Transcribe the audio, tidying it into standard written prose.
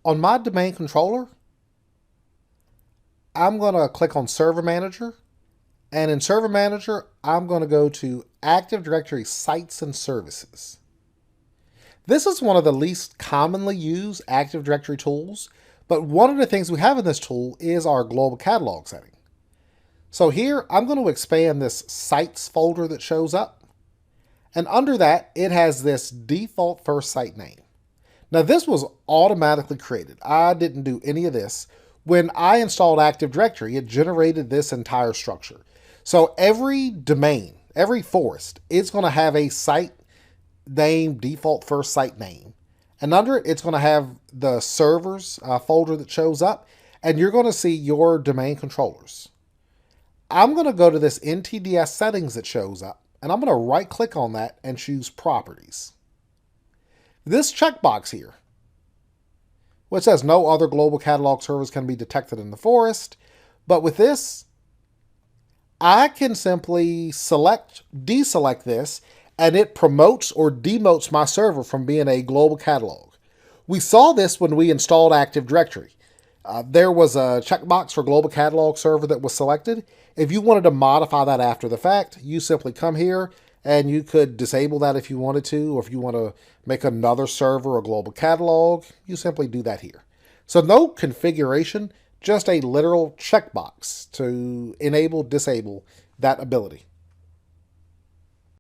On my domain controller, I'm going to click on Server Manager. And in Server Manager, I'm going to go to Active Directory Sites and Services. This is one of the least commonly used Active Directory tools, but one of the things we have in this tool is our global catalog setting. So here, I'm going to expand this Sites folder that shows up. And under that, it has this default first site name. Now, this was automatically created. I didn't do any of this. When I installed Active Directory, it generated this entire structure. So every domain, every forest, it's going to have a site name, default first site name. And under it, it's going to have the servers folder that shows up, and you're going to see your domain controllers. I'm going to go to this NTDS settings that shows up, and I'm going to right click on that and choose properties. This checkbox here, which says no other global catalog servers can be detected in the forest, but with this, I can simply deselect this, and it promotes or demotes my server from being a global catalog. We saw this when we installed Active Directory. There was a checkbox for global catalog server that was selected. If you wanted to modify that after the fact, you simply come here and you could disable that if you wanted to, or if you want to make another server a global catalog, you simply do that here. So no configuration, just a literal checkbox to enable, disable that ability.